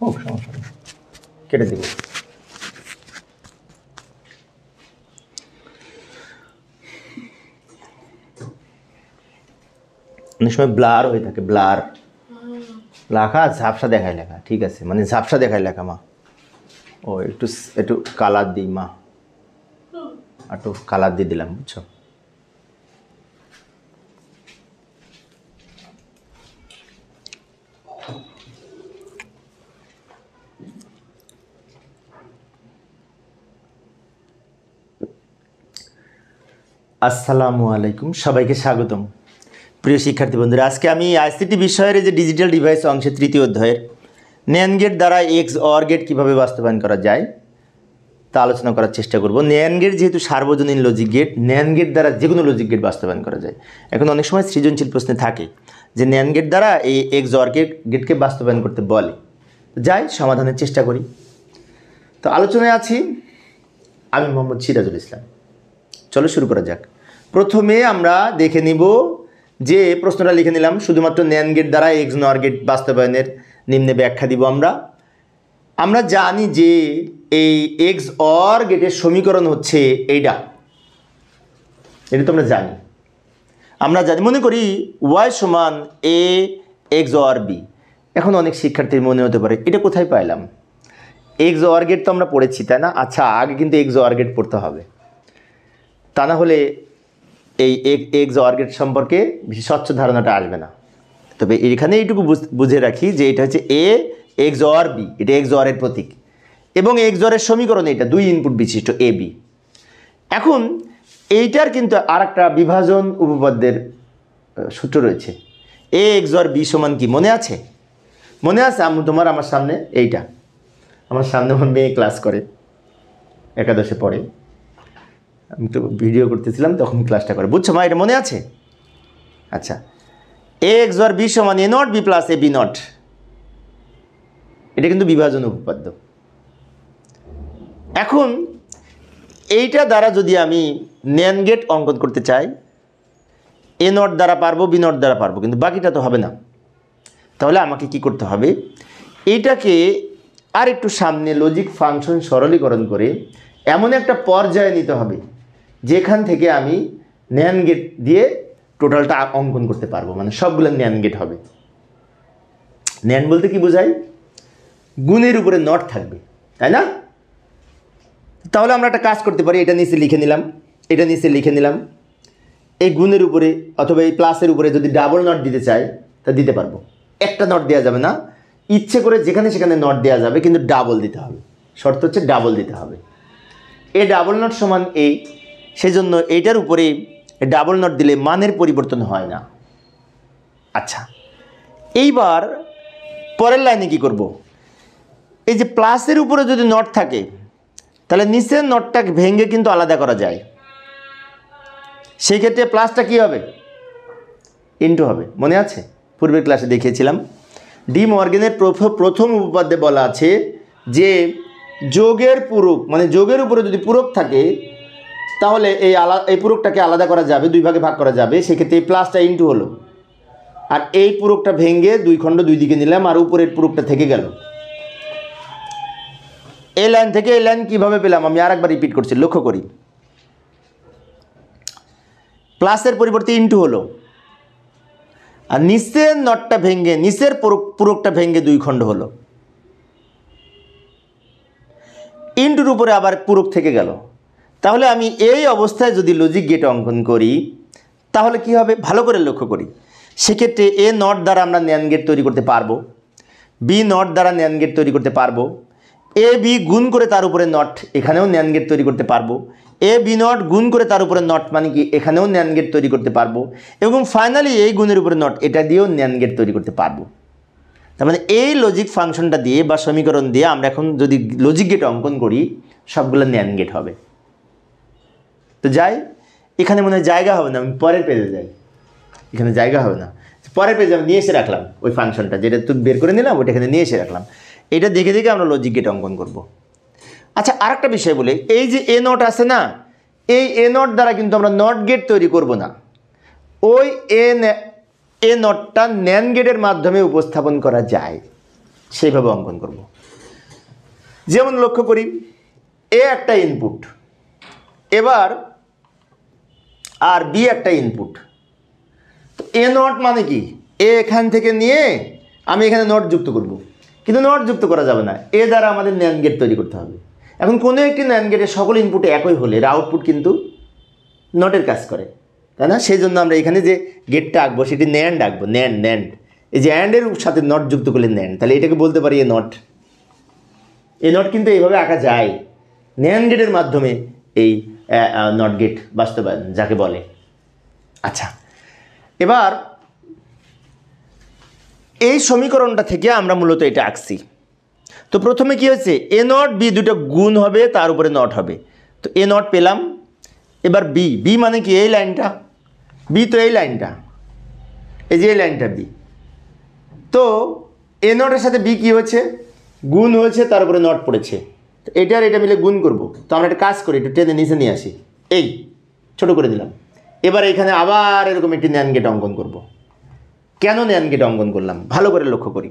হোক, সমস্যা নেই, কেটে দেব। অনেক সময় ব্লার হয়ে থাকে, ব্লার লেখা ঝাপসা দেখায় লেখা, ঠিক আছে, মানে ঝাপসা দেখায় লেখা। মা ও একটু একটু কালার দিই, মা একটু কালার দিয়ে দিলাম, বুঝছো। আসসালামু আলাইকুম, সবাইকে স্বাগতম। প্রিয় শিক্ষার্থী বন্ধুরা, আজকে আমি আইসিটি বিষয়ের যে ডিজিটাল ডিভাইস অংশের তৃতীয় অধ্যায়ের ন্যান্ড গেট দ্বারা এক্স অর গেট কীভাবে বাস্তবায়ন করা যায় তা আলোচনা করার চেষ্টা করব। ন্যান্ড গেট যেহেতু সার্বজনীন লজিক গেট, ন্যান্ড গেট দ্বারা যে কোনো লজিক গেট বাস্তবায়ন করা যায়। এখন অনেক সময় সৃজনশীল প্রশ্নে থাকে যে ন্যান্ড গেট দ্বারা এই এক্স অর গেটকে বাস্তবায়ন করতে বলে, যাই সমাধানের চেষ্টা করি। তো আলোচনায় আছি আমি মোহাম্মদ সিরাজুল ইসলাম। চলো শুরু করা যাক। প্রথমে আমরা দেখে নিব যে প্রশ্নটা লিখে নিলাম, শুধুমাত্র ন্যান্ড গেট দ্বারা এক্স নর গেট বাস্তবায়নের নিম্নে ব্যাখ্যা দিব। আমরা জানি যে এই এক্স অর গেটের সমীকরণ হচ্ছে এইটা, এটা তো আমরা জানি। মনে করি ওয়াই সমান এ এক্স অর বি। এখন অনেক শিক্ষার্থীর মনে হতে পারে এটা কোথায় পাইলাম, এক্স অর গেট তো আমরা পড়েছি, তাই না? আচ্ছা, আগে কিন্তু এক্স অর গেট পড়তে হবে, তা না হলে এই এক্স অর গেট সম্পর্কে বেশি স্বচ্ছ ধারণাটা আসবে না। তবে এখানে এইটুকু বুঝে রাখি যে এটা হচ্ছে এ এক্স অর বি, এটা এক্স অরের প্রতীক, এবং এক্স অরের সমীকরণ এটা দুই ইনপুট বিশিষ্ট এ বি। এখন এইটার কিন্তু আর একটা বিভাজন উপপাদ্যের সূত্র রয়েছে। এ এক্স অর বি সমান কি মনে আছে? মনে আছে আমার সামনে এইটা, আমার সামনে আমার মেয়ে ক্লাস করে, একাদশে পড়ে, আমি তো ভিডিও করতেছিলাম তখন ক্লাসটা করে, বুঝছো মা? এটা মনে আছে? আচ্ছা, এ এক্স অর বি সমান A not B plus A B not, এটা কিন্তু বিভাজন উপপাদ্য। এখন এইটা দ্বারা যদি আমি ন্যান্ড গেট অঙ্কন করতে চাই, এ নট দ্বারা পারবো, বি নট দ্বারা পারবো, কিন্তু বাকিটা তো হবে না। তাহলে আমাকে কি করতে হবে, এইটাকে আর একটু সামনে লজিক ফাংশন সরলীকরণ করে এমন একটা পর্যায়ে নিতে হবে যেখান থেকে আমি ন্যান্ড গেট দিয়ে টোটালটা অঙ্কন করতে পারবো, মানে সবগুলো ন্যান্ড গেট হবে। ন্যান্ড বলতে কি বোঝায়? গুণের উপরে নট থাকবে, তাই না? তাহলে আমরা একটা কাজ করতে পারি, এটা নিচে লিখে নিলাম, এটা নিচে লিখে নিলাম। এই গুণের উপরে অথবা এই প্লাসের উপরে যদি ডাবল নট দিতে চাই তা দিতে পারবো। একটা নট দেওয়া যাবে না, ইচ্ছে করে যেখানে সেখানে নট দেওয়া যাবে, কিন্তু ডাবল দিতে হবে। শর্ত হচ্ছে ডাবল দিতে হবে। এ ডাবল নট সমান এ, সেজন্য এইটার উপরে ডাবল নট দিলে মানের পরিবর্তন হয় না। আচ্ছা, এইবার পরের লাইনে কি করব? এই যে প্লাসের উপরে যদি নট থাকে তাহলে নিচের নটটা ভেঙে কিন্তু আলাদা করা যায়। সেই ক্ষেত্রে প্লাসটা কি হবে? ইনটু হবে, মনে আছে? পূর্বের ক্লাসে দেখিয়েছিলাম। ডি মর্গেনের প্রথম উপপাদ্যে বলা আছে যে যোগের পূরক, মানে যোগের উপরে যদি পূরক থাকে তাহলে এই পূরকটাকে আলাদা করা যাবে, দুই ভাগে ভাগ করা যাবে। সেক্ষেত্রে এই প্লাসটা ইনটু হলো, আর এই পূরকটা ভেঙে দুই খণ্ড দুই দিকে নিলাম, আর উপরের পূরকটা থেকে গেল। এই লাইন থেকে এই লাইন কীভাবে পেলাম আমি আর একবার রিপিট করছি, লক্ষ্য করি। প্লাসের পরিবর্তে ইনটু হলো, আর নিচের নটটা ভেঙে নিচের পূরকটা ভেঙে দুই খণ্ড হলো, ইনটুর উপরে আবার পূরক থেকে গেল। তাহলে আমি এই অবস্থায় যদি লজিক গেট অঙ্কন করি তাহলে কি হবে ভালো করে লক্ষ্য করি। সেক্ষেত্রে এ নট দ্বারা আমরা ন্যান্ড গেট তৈরি করতে পারবো, বি নট দ্বারা ন্যান্ড গেট তৈরি করতে পারবো, এ বি গুণ করে তার উপরে নট, এখানেও ন্যান্ড গেট তৈরি করতে পারবো, এ বি নট গুণ করে তার উপরে নট, মানে কি এখানেও ন্যান্ড গেট তৈরি করতে পারবো, এবং ফাইনালি এই গুণের উপরে নট, এটা দিয়েও ন্যান্ড গেট তৈরি করতে পারবো। তার মানে এই লজিক ফাংশনটা দিয়ে বা সমীকরণ দিয়ে আমরা এখন যদি লজিক গেট অঙ্কন করি সবগুলো ন্যান্ড গেট হবে। তো যাই, এখানে মনে হয় জায়গা হবে না, আমি পরের পেজে যাই। এখানে জায়গা হবে না, পরের পেজে আমি নিয়ে এসে রাখলাম ওই ফাংশনটা, যেটা তুমি বের করে নিলাম ওইটা এখানে নিয়ে এসে রাখলাম। এটা দেখে দেখে আমরা লজিক গেট অঙ্কন করব। আচ্ছা, আর একটা বিষয় বলে, এই যে এ নট আছে না, এই এ নট দ্বারা কিন্তু আমরা নট গেট তৈরি করব না, ওই এ নটটা ন্যান্ড গেটের মাধ্যমে উপস্থাপন করা যায়। সেইভাবে অঙ্কন করব। যেমন লক্ষ্য করি, এ একটা ইনপুট, এবার আর বি একটা ইনপুট। তো এ নট মানে কি, এ এখান থেকে নিয়ে আমি এখানে নট যুক্ত করব, কিন্তু নট যুক্ত করা যাবে না, এ দ্বারা আমাদের ন্যান্ড গেট তৈরি করতে হবে। এখন কোনো একটি ন্যান্ড গেটের সকল ইনপুট একই হলে এর আউটপুট কিন্তু নটের কাজ করে, তাই না? সেই জন্য আমরা এখানে যে গেটটা আঁকবো সেটি ন্যান্ড আঁকবো, ন্যান্ড। এই যে অ্যান্ডের সাথে নট যুক্ত করলে ন্যান্ড, তাহলে এটাকে বলতে পারি এ নট। এই নট কিন্তু এইভাবে আঁকা যায়, ন্যান্ড গেটের মাধ্যমে এই নট গেট বাস্তবায়ন যাকে বলে। আচ্ছা, এবার এই সমীকরণটা থেকে আমরা মূলত এটা আঁকছি। তো প্রথমে কি হয়েছে, এ নট বি দুটো গুণ হবে, তার উপরে নট হবে। তো এ নট পেলাম। এবার বি মানে কি, এই লাইনটা বি, তো এই লাইনটা, এই যে এই লাইনটা বি। তো এ নটের সাথে বি কি হয়েছে, গুণ হয়েছে, তার উপরে নট পড়েছে। তো এটা আর এটা মিলে গুণ করব। তো আমরা একটা কাজ করি, একটু টেনে নিচে নিয়ে আসি, এই ছোট করে দিলাম। এবার এখানে আবার এরকম একটি ন্যান্ড গেট অঙ্কন করব। কেন ন্যান্ড গেট অঙ্কন করলাম ভালো করে লক্ষ্য করি।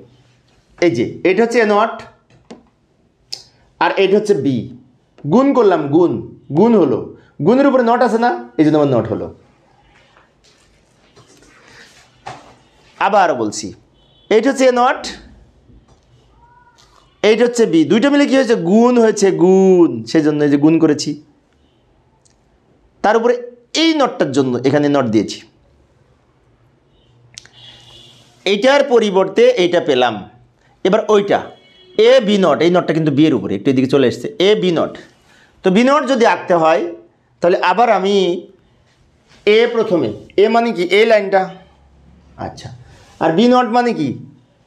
এই যে এটা হচ্ছে এ নট আর এটা হচ্ছে বি, গুণ করলাম, গুণ হলো, গুণের উপরে নট আছে না, এই জন্য আমার নট হলো। আবার বলছি, এইটা হচ্ছে এ নট, এইটা হচ্ছে বি, দুইটা মিলে কি হয়েছে, গুণ হয়েছে, গুণ, সেই জন্য এই যে গুণ করেছি। তার উপরে এই নটটার জন্য এখানে নট দিয়েছি। এইটার পরিবর্তে এইটা পেলাম। এবার ওইটা এ বি নট, এই নটটা কিন্তু বি এর উপরে, একটু এদিকে চলে এসছে, এ বি নট। তো বি নট যদি আঁকতে হয় তাহলে আবার আমি এ প্রথমে, এ মানে কি এই লাইনটা, আচ্ছা, আর বি নট মানে কি,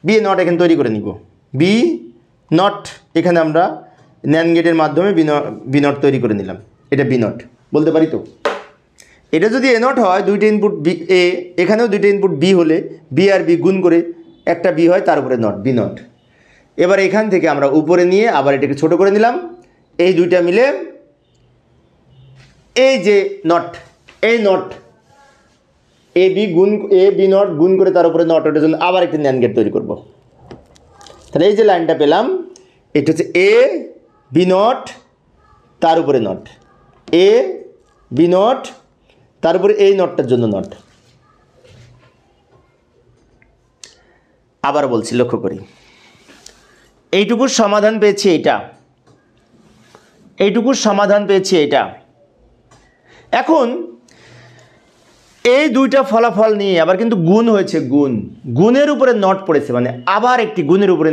বি নট এখানে তৈরি করে নিব, বি নট এখানে আমরা ন্যান্ড গেটের মাধ্যমে বি নট তৈরি করে নিলাম, এটা বি নট বলতে পারি। তো এটা যদি এ নট হয়, দুইটা ইনপুট বি এ, এখানেও দুইটা ইনপুট বি হলে বি আর বি গুণ করে একটা বি হয়, তার উপরে নট, বি নট। এবার এখান থেকে আমরা উপরে নিয়ে আবার এটাকে ছোট করে নিলাম, এই দুইটা মিলে এই যে নট, এই নট এ বি নট গুণ করে তার উপরে নট, ওটার জন্য আবার একটি ন্যান্ড গেট তৈরি করব। তাহলে এই যে লাইনটা পেলাম, এটা হচ্ছে এ বি নট, তার উপরে নট, এ বি নট, তার উপরে এই নটটার জন্য নট। আবার বলছি, লক্ষ্য করি, এইটুকুর সমাধান পেয়েছি এটা, এইটুকুর সমাধান পেয়েছি এটা। এখন এই দুইটা ফলাফল নিয়ে আবার কিন্তু গুণ হয়েছে, গুণের উপরে নট পড়েছে, মানে আবার একটি গুণের উপরে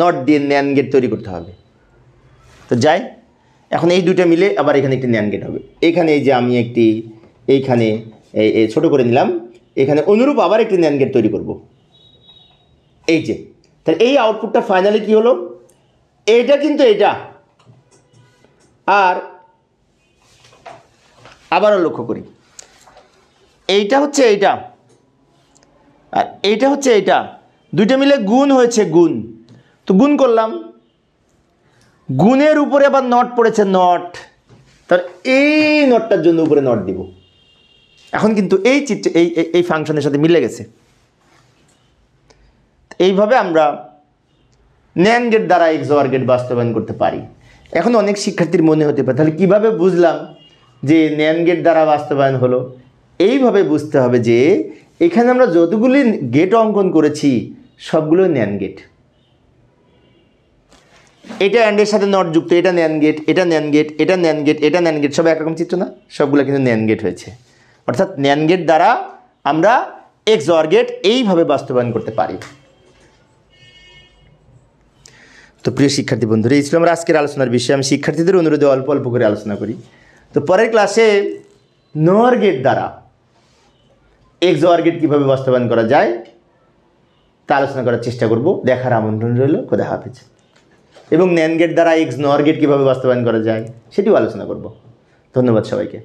নট দিয়ে ন্যান্ড গেট তৈরি করতে হবে। তো যাই, এখন এই দুইটা মিলে আবার এখানে একটি ন্যান্ড গেট হবে। এখানে এই যে আমি একটি এইখানে ছোট করে নিলাম, এখানে অনুরূপ আবার একটি ন্যান্ড গেট তৈরি করব। এই যে, তাহলে এই আউটপুটটা ফাইনালি কি হলো, এইটা কিন্তু এইটা, আর আবারও লক্ষ্য করি, এইটা হচ্ছে এইটা আর এইটা হচ্ছে এইটা, দুইটা মিলে গুণ হয়েছে, তো গুণ করলাম, গুণের উপরে আবার নট পড়েছে, নট, তার এই নটটার জন্য উপরে নট দিব। এখন কিন্তু এই চিত্র এই ফাংশনের সাথে মিলে গেছে। এইভাবে আমরা ন্যান্ড গেট দ্বারা XOR গেট বাস্তবায়ন করতে পারি। এখন অনেক শিক্ষার্থীর মনে হতে পারে, তাহলে কিভাবে বুঝলাম যে ন্যান্ড গেট দ্বারা বাস্তবায়ন হলো? এইভাবে বুঝতে হবে যে এখানে আমরা যতগুলি গেট অঙ্কন করেছি সবগুলো ন্যান্ড গেট। এটা অ্যান্ডের সাথে নট যুক্ত, এটা ন্যান্ড গেট, এটা ন্যান্ড গেট, এটা ন্যান্ড গেট, এটা ন্যান্ড গেট, সব একরকম চিত্র না? সবগুলো কিন্তু ন্যান্ড গেট হয়েছে। অর্থাৎ ন্যান্ড গেট দ্বারা আমরা XOR গেট এইভাবে বাস্তবায়ন করতে পারি। তো প্রিয় শিক্ষার্থী বন্ধুরা, এই ছিল আমার আজকের আলোচনার বিষয়। আমি শিক্ষার্থীদের অনুরোধে অল্প অল্প করে আলোচনা করি। তো পরের ক্লাসে NOR গেট দ্বারা XOR গেট কীভাবে বাস্তবায়ন করা যায় তা আলোচনা করার চেষ্টা করব। দেখার আমন্ত্রণ রইল। খোদা হাফেজ। এবং NAND গেট দ্বারা XNOR গেট কীভাবে বাস্তবায়ন করা যায় সেটিও আলোচনা করব। ধন্যবাদ সবাইকে।